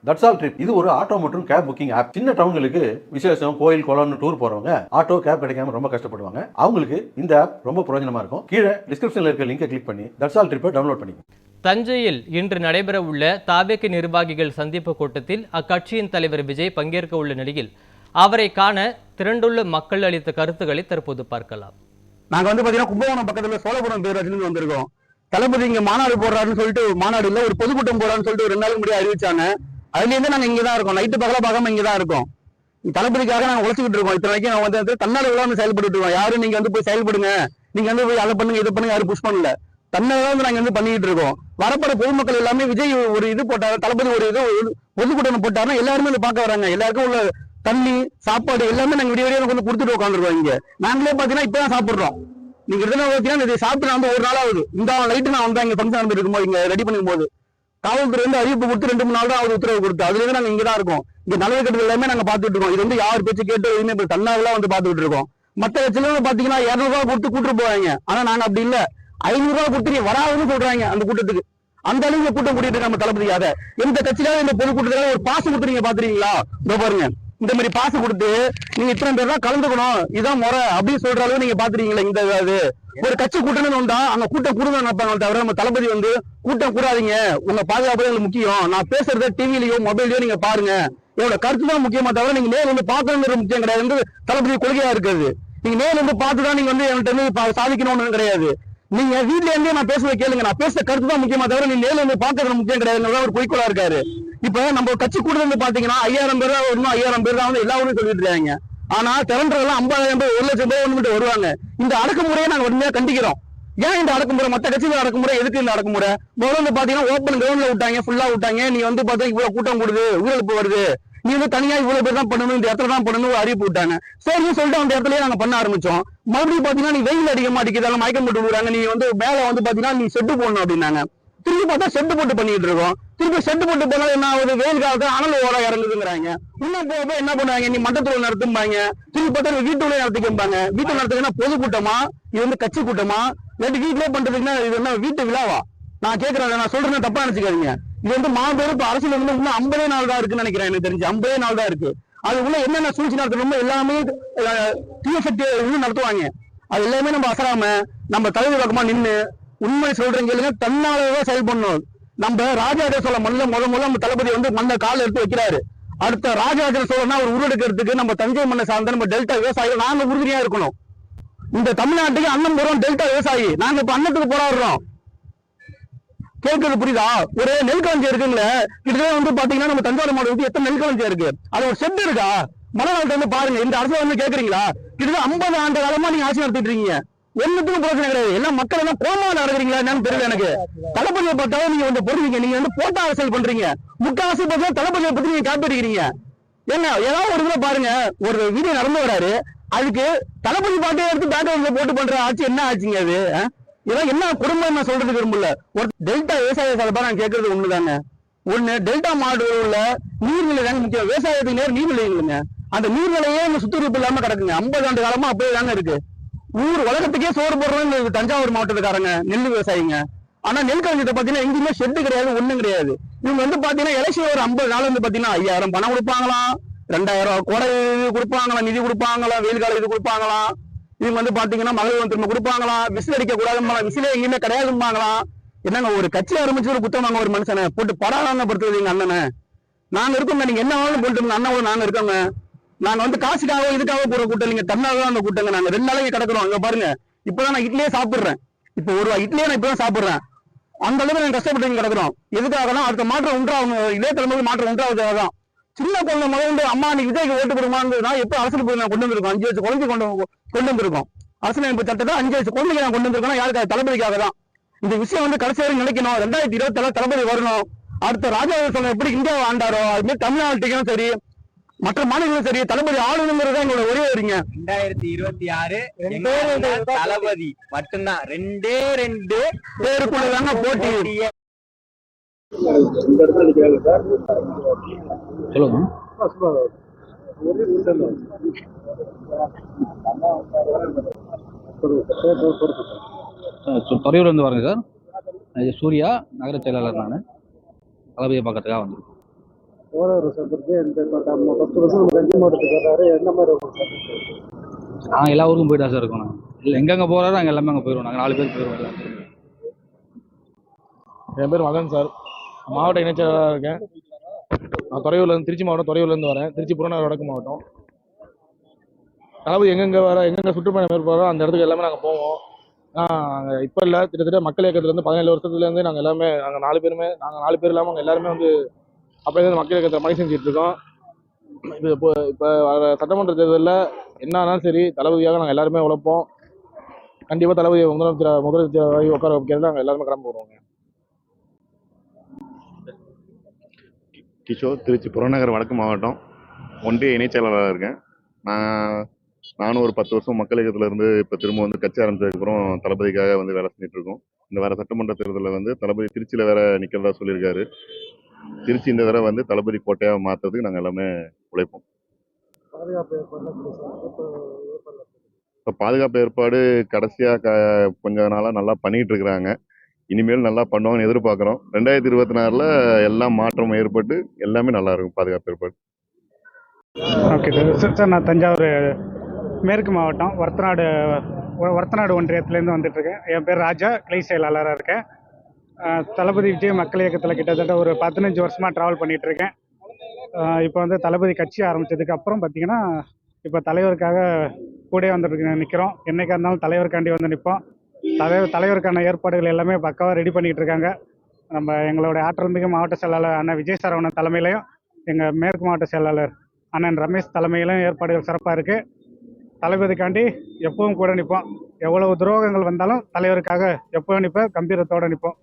That's all trip இது ஒரு auto மற்றும் கேப் புக்கிங் ஆப். சின்ன டவுன்களுக்கு விசேஷம், கோயில், குளம்னு டூர் போறவங்க ஆட்டோ கேப் கிடைக்காம ரொம்ப கஷ்டப்படுவாங்க. அவங்களுக்கு இந்த ஆப் ரொம்ப பிரயோஜனமா இருக்கும். கீழே டிஸ்கிரிப்ஷன்ல இருக்க லிங்கை கிளிக் பண்ணி தட்ஸ் ஆல் ட்ரிப்பை டவுன்லோட் பண்ணிக்கோங்க. தஞ்சையில் இன்று நடைபெற உள்ள தாவேக நிர்வாகிகள் சந்திப்பு கூட்டத்தில் அக்கட்சியின் தலைவர் விஜய் பங்கேற்க உள்ள நிலையில் அவரை காண திரண்டுள்ள மக்கள் அளித்த கருத்துக்களை தற்போது பார்க்கலாம். நாங்க பாத்தீங்கன்னா கும்பகோணம் பக்கத்துல சோழபுரம் பேரூராட்சியிலிருந்து வந்திருக்கோம். தளபதி இங்க மாநாடு போடுறாருன்னு சொல்லிட்டு, மாநாடு இல்ல ஒரு பொதுக்கூட்டம் போறான்னு சொல்லிட்டு 2 நாளுக்கு முன்னாடி அறிவிச்சாங்க. அதுல இருந்து நாங்க இங்கதான் இருக்கோம். நைட்டு பகல பார்க்காம இங்கதான் இருக்கோம். தளபதிக்காக நாங்க உழைச்சிக்கிட்டு இருக்கோம். இத்தனை வரைக்கும் நான் தன்னால விழாம செயல்பட்டு இருக்கோம். யாரும் நீங்க போய் செயல்படுங்க, நீங்க போய் அதை பண்ணுங்க இதை பண்ணுங்க யாரும் புஷ் பண்ணல. தன்னால நாங்க பண்ணிக்கிட்டு இருக்கோம். வரப்பட பொதுமக்கள் எல்லாமே விஜய் ஒரு இது போட்டாரு, தளபதி ஒரு இது பொதுக்கூட்டம் போட்டாருன்னா எல்லாருமே பார்க்க வராங்க. எல்லாருக்கும் உள்ள தண்ணி சாப்பாடு எல்லாமே நாங்க விடிய கொடுத்துட்டு உட்காந்துருக்கோம். இங்க நாங்களே பாத்தீங்கன்னா இப்பதான் சாப்பிடுறோம். நீங்க பாத்தீங்கன்னா இதை சாப்பிட்டு நான் ஒரு நாள் ஆகுது. இந்த லைட்டு நான் இங்க ஃபங்க்ஷன் நடந்துருக்கும் போது இங்க ரெடி பண்ணும் போது காவல்துறை அறிவிப்பு கொடுத்து 2-3 நாள் தான் அவர் உத்தரவு கொடுத்து. அதுல இருந்து நாங்க இங்கதான் இருக்கோம். இங்க நல்லது கட்டது எல்லாமே நாங்க பாத்துட்டு இருக்கோம். இது யார் பேச்சு கேட்டு எதுவுமே தன்னாவெல்லாம் பாத்துட்டு இருக்கோம். மத்த கட்சியில பாத்தீங்கன்னா 200 ரூபாய் கொடுத்து கூட்டு போவாங்க. ஆனா நாங்க அப்படி இல்ல, 500 ரூபாய் கொடுத்து நீ வராதுன்னு சொல்றாங்க அந்த கூட்டத்துக்கு. அந்த அளவுக்கு கூட்டம் கூட்டிட்டு நம்ம தளபதிக்காக எந்த கட்சியில இந்த பொதுக்கூட்டத்துல ஒரு பாசம் கொடுத்து நீங்க பாத்துறீங்களா? பாருங்க, இந்த மாதிரி பாசு கொடுத்து நீங்க இத்தனை பேர் தான் கலந்துக்கணும், இதான் முறை அப்படின்னு சொல்ற அளவு நீங்க பாத்துறீங்களா? இந்த ஒரு கட்சி கூட்டம்னு வந்தா அங்க கூட்டம் கூடுதல் நினைப்பாங்க தவிர நம்ம தளபதி கூட்டம் கூடாதீங்க, உங்க பாதுகாப்பு எங்களுக்கு முக்கியம், நான் பேசுறத டிவிலயோ மொபைல்லயோ நீங்க பாருங்க, என்னோட கருத்து தான் முக்கியமா தவிர நீங்க நேரில் பார்க்கணுங்கிறது முக்கியம் கிடையாது. தளபதி கொள்கையா இருக்குது. நீங்க நேரில் பார்த்துதான் நீங்க என்கிட்ட சாதிக்கணும்னு கிடையாது. நீங்க வீட்டுல இருந்தே நான் பேசுறத கேளுங்க, நான் பேசுற கருத்து தான் முக்கியமா தவிர நீங்க நேரில் பார்க்கறது முக்கியம் கிடையாது. ஒரு பொய்க்கோளா இருக்காரு. இப்ப நம்ம கட்சி கூடுதல் பாத்தீங்கன்னா 5000 பேர் தான் வரணும், 5000 பேர் தான் எல்லா ஊரும் சொல்லிட்டு இருக்காங்க. ஆனா திரண்டெல்லாம் 50,000 பேர் 1,00,000 பேர் வந்துட்டு வருவாங்க. இந்த அடக்குமுறையை நாங்க உடனே கண்டிக்கிறோம். ஏன் இந்த அடக்குமுறை? மத்த கட்சிகள் அடக்குமுறை எதுக்கு இந்த அடக்குமுறை? முதல்ல பாத்தீங்கன்னா ஓப்பன் கிரவுண்ட்ல விட்டாங்க, ஃபுல்லா விட்டாங்க. நீ பாத்தா இவ்வளவு கூட்டம் கூடுது, உயிரிழப்பு வருது, நீ தனியா இவ்வளவு பேர் தான் பண்ணணும், இந்த இடத்துல தான் பண்ணணும் ஒரு அறிவிப்பு விட்டாங்க. சரின்னு சொல்லிட்டு அந்த இடத்துலயே நாங்க பண்ண ஆரம்பிச்சோம். மறுபடியும் பாத்தீங்கன்னா நீ வெயில் அதிகமா அடிக்கிறதால மயக்கம் போட்டு விடுறாங்க, நீ மேல பாத்தீங்கன்னா நீ செட்டு போடணும் அப்படின்னாங்க. திருப்பி பார்த்தா செட்டு போட்டு பண்ணிட்டு இருக்கோம். திருப்பி செட்டு போட்டு போனாலும் என்ன ஆகுது? வெயில் காலத்துல அனல் ஓட இறங்குதுங்கிறாங்க. இன்னும் போக என்ன பண்ணுவாங்க? நீ மண்டத்துல நடத்தும்பாங்க, திருப்பி பார்த்தா வீட்டுல நடத்திக்கம்பாங்க. வீட்டுல நடத்துக்குன்னா பொதுக்கூட்டமா, இது கட்சி கூட்டமா, இல்லாட்டி வீட்லயே பண்றதுக்குன்னா இது என்ன வீட்டு விழாவா? நான் கேட்கறேன், நான் சொல்றேன் தப்பா நினைச்சுக்காதீங்க. இது மாபெரும் இப்ப அரசியல் இன்னும் 50 நாள் தான் இருக்குன்னு நினைக்கிறேன். எனக்கு தெரிஞ்சு 50 நாள் தான் இருக்கு. அது உள்ள என்னென்ன சூழ்ச்சி நடத்தணுமோ எல்லாமே தீயசக்தி நடத்துவாங்க. அது எல்லாமே நம்ம அசராம நம்ம தலைவர் பக்கமா நின்று உண்மை சொல்றேன் கேளுங்க, தன்னாலதான் செயல்படணும். நம்ம ராஜராஜ சோழ மண்ணில முதல்ல நம்ம தளபதி மண்ணை கால எடுத்து வைக்கிறாரு. அடுத்த ராஜராஜ சோழனா ஒரு உருவெடுக்கிறதுக்கு நம்ம தஞ்சை மண்ணை சார்ந்த நம்ம டெல்டா விவசாயிகள் நாங்க உறுதுணையா இருக்கணும். இந்த தமிழ்நாட்டுக்கு அன்னம் போறோம் டெல்டா விவசாயி, நாங்க இப்ப அன்னத்துக்கு போராடுறோம். கேட்கறது புரியுதா? ஒரு நெல்களஞ்சியம் இருக்குங்களே, கிட்டத்தட்ட பாத்தீங்கன்னா நம்ம தஞ்சாவூர் மாவட்டத்துக்கு எத்தனை நெல்களஞ்சியம் இருக்கு? அது ஒரு செட் இருக்கா? மலைநாட்டு பாருங்க. இந்த அரசு கேக்குறீங்களா? கிட்டத்தட்ட 50 ஆண்டு காலமா நீங்க ஆட்சி நடத்திட்டு இருக்கீங்க. ஒண்ணுத்துக்கும் பிரச்சனை கிடையாது. எல்லாம் மக்கள் எல்லாம் கோமா நடக்கிறீங்களா என்னன்னு தெரியல எனக்கு. தளபதியை பார்த்தாலும் நீங்க பொறுவீங்க, நீங்க போட்டா அரசியல் பண்றீங்க. முக்காவாசி பார்த்தா தளபதியை பத்தி நீங்க காப்பிடுறீங்க. என்ன ஏதாவது ஒரு இதுல பாருங்க, ஒரு வீடியோ நடந்து வராரு, அதுக்கு தளபதி பாட்டை எடுத்து பேக்ரவுண்ட்ல போட்டு பண்ற ஆட்சி என்ன ஆச்சுங்க அது? இதெல்லாம் என்ன குடும்பம் நான் சொல்றது விரும்பல. ஒரு டெல்டா விவசாய சார்பா நான் கேட்கறது ஒண்ணுதாங்க. ஒண்ணு, டெல்டா மாவட்டத்தில் உள்ள நீர்நிலை தாங்க முக்கியம். விவசாயத்துக்கு நேரம் நீர்நிலை இல்லைங்க. அந்த நீர்நிலையே இங்க சுற்றுலா இல்லாம கிடக்குங்க. 50 ஆண்டு காலமா அப்படியே தாங்க இருக்கு. ஊர் உலகத்துக்கே சோறு போடுறோம் தஞ்சாவூர் மாவட்டத்துக்காரங்க நெல் விவசாயிங்க. ஆனா நெல் கலைஞத்தை பாத்தீங்கன்னா எங்கேயுமே ஷெட்டு கிடையாது, ஒண்ணும் கிடையாது. இவங்க பாத்தீங்கன்னா எலெக்ஷன் ஒரு 50 நாள் பாத்தீங்கன்னா 5000 பணம் கொடுப்பாங்களாம், 2000 கோடை கொடுப்பாங்களாம், நிதி கொடுப்பாங்களாம், வெயில் கால இது கொடுப்பாங்களாம். இவங்க பாத்தீங்கன்னா மகளிர் திரும்ப கொடுப்பாங்களாம், விசில் அடிக்க கூடாது, விசிலே எங்கேயுமே கிடையாதுப்பாங்களாம். என்னங்க ஒரு கட்சி ஆரம்பிச்சு ஒரு குத்தமாங்க ஒரு மனுஷனை போட்டு படாதாங்கப்படுத்துறது எங்க அண்ணனை. நாங்க இருக்கோங்க, நீங்க என்ன வேணாலும் போட்டு அண்ணன் நாங்க இருக்கோங்க. நாங்க காசுக்காக இதுக்காக போற கூட்டம், நீங்க தன்னாதான் அந்த கூட்டங்க. நாங்க 2 நாளைக்கு கிடக்குறோம். அங்க பாருங்க, இப்பதான் நான் இட்லியே சாப்பிடுறேன். இப்ப ஒரு இட்லியே நான் இப்பதான் சாப்பிடுறேன். அந்த அளவுக்கு நாங்க கஷ்டப்பட்டு கிடக்குறோம். எதுக்காகனா அடுத்த மாற்றம் உண்டாகும், இதே தலைமுறை மாற்றம் உண்டாவதுதான். சின்ன குழந்தை முதல்ல அம்மா நீ விஜய்க்கு ஓட்டு போடுமான்னு எப்ப அரசு போய் நான் கொண்டு வந்திருக்கோம். 5 வயசு குழந்தை கொண்டு வந்திருக்கோம். அரசியலமைப்பு சட்டத்தை 5 வயசு குழந்தைக்கு நான் கொண்டு வந்திருக்கோம். யாருக்காக? தளபதிக்காக தான். இந்த விஷயம் கடைசி வரை நினைக்கணும். 2027 தளபதி வரணும். அடுத்த ராஜராஜ சோழன் எப்படி இந்தியாவை ஆண்டாரோ அது மாதிரி தமிழ்நாட்டுக்கும் சரி மற்ற மாநிலங்களும் சரி தளபதி ஆளுநங்கிறதா எங்களோட ஒரே வரீங்க. 2026 தளபதி மட்டும்தான். 2 பேருக்குள்ளதாங்க போட்டி. சொல்லுங்க. துறையூர்ல இருந்து வரேங்க சார். சூர்யா, நகர செயலாளர். நான் தளபதியை பார்க்கறதுக்காக வந்திருக்கேன். ஓரளவு சந்திருக்கு. இந்த ஃபர்ஸ்ட் நம்ம தஞ்சை மாவட்டத்துக்கு வர்றாரு. என்ன மாதிரி உங்களுக்கு சந்திச்சு? நாங்கள் எல்லா ஊருக்கும் போயிட்டு தான் சார் இருக்கோம். நாங்கள் இல்லை எங்கெங்கே போகிறாரோ நாங்கள் எல்லாமே அங்கே போயிடுவோம். நாங்கள் 4 பேர் போயிடுவோம் எல்லாம். என் பேர் மகன் சார். மாவட்ட இணைச்சராக இருக்கேன். நான் துறையூர்லேருந்து, திருச்சி மாவட்டம் துறையூர்லேருந்து வரேன். திருச்சி புறநகர் வடக்கு மாவட்டம். தளபதி எங்கெங்கே சுற்றுப்பயணம் மேற்கொள்கிறோ அந்த இடத்துக்கு எல்லாமே நாங்கள் போவோம். நாங்கள் இப்போ இல்லை, கிட்டத்தட்ட மக்கள் இயக்கத்துலேருந்து 17 வருஷத்துலேருந்து நாங்கள் எல்லாமே நாங்கள் 4 பேர் இல்லாமல் அவங்க எல்லாருமே வந்து அப்படியே மக்கள் இயக்கத்தில் பணி செஞ்சுட்டு இருக்கோம். இப்போ சட்டமன்ற தேர்தலில் என்ன ஆனாலும் சரி தளபதியாக நாங்கள் எல்லாருமே உழைப்போம். கண்டிப்பாக தளபதியை முதலமைச்சராக உட்கார வைக்கிறது நாங்கள் எல்லாருமே கிளம்ப வருவோங்க. கிஷோர், திருச்சி புறநகர் வடக்கு மாவட்டம் ஒன்றிய இணைச் செயலாளராக இருக்கேன். நானும் ஒரு 10 வருஷம் மக்கள் இயக்கத்துல இருந்து இப்போ திரும்ப வந்து கட்சி ஆரம்பிச்சதுக்கப்புறம் தளபதிக்காக வந்து வேலை செஞ்சுட்டு இருக்கோம். இந்த வேற சட்டமன்ற தேர்தலில் வந்து தளபதி திருச்சியில் வேற நிற்கிறதா சொல்லியிருக்காரு. திருச்சி இந்த தடவை வந்து தளபதி கோட்டையாக மாற்றுறதுக்கு நாங்கள் எல்லாமே உழைப்போம். பாதுகாப்பு ஏற்பாடுலாம் இப்போ பாதுகாப்பு ஏற்பாடு கடைசியாக கொஞ்ச நாளாக நல்லா பண்ணிட்டு இருக்கிறாங்க. இனிமேல் நல்லா பண்ணுவாங்கன்னு எதிர்பார்க்குறோம். 2024 எல்லாம் மாற்றம் ஏற்பட்டு எல்லாமே நல்லா இருக்கும் பாதுகாப்பு ஏற்பாடு. ஓகே சார், நான் தஞ்சாவூர் மேற்கு மாவட்டம் ஒரத்தநாடு ஒன்றியத்துலேருந்து வந்துட்டுருக்கேன். என் பேர் ராஜா, கிளை செயலாளராக இருக்கேன். தளபதி விஜய் மக்கள் இயக்கத்தில் கிட்டத்தட்ட ஒரு 15 வருஷமாக ட்ராவல் பண்ணிகிட்ருக்கேன். இப்போ வந்து தளபதி கட்சி ஆரம்பித்ததுக்கு அப்புறம் பார்த்திங்கன்னா இப்போ தலைவருக்காக கூட வந்துட்டு நிற்கிறோம். என்றைக்காக இருந்தாலும் தலைவருக்காண்டி வந்து நிற்போம். தலைவருக்கான ஏற்பாடுகள் எல்லாமே பக்காவாக ரெடி பண்ணிகிட்டு இருக்காங்க. நம்ம எங்களோட ஆற்றல் மிகு மாவட்ட செயலாளர் அண்ணன் விஜய் சரவணன் தலைமையிலையும் எங்கள் மேற்கு மாவட்ட செயலாளர் அண்ணன் ரமேஷ் தலைமையிலும் ஏற்பாடுகள் சிறப்பாக இருக்குது. தளபதிக்காண்டி எப்பவும் கூட நிற்போம். எவ்வளவு துரோகங்கள் வந்தாலும் தலைவருக்காக எப்பவும் நிற்போம், கம்பீரத்தோடு நிற்போம்.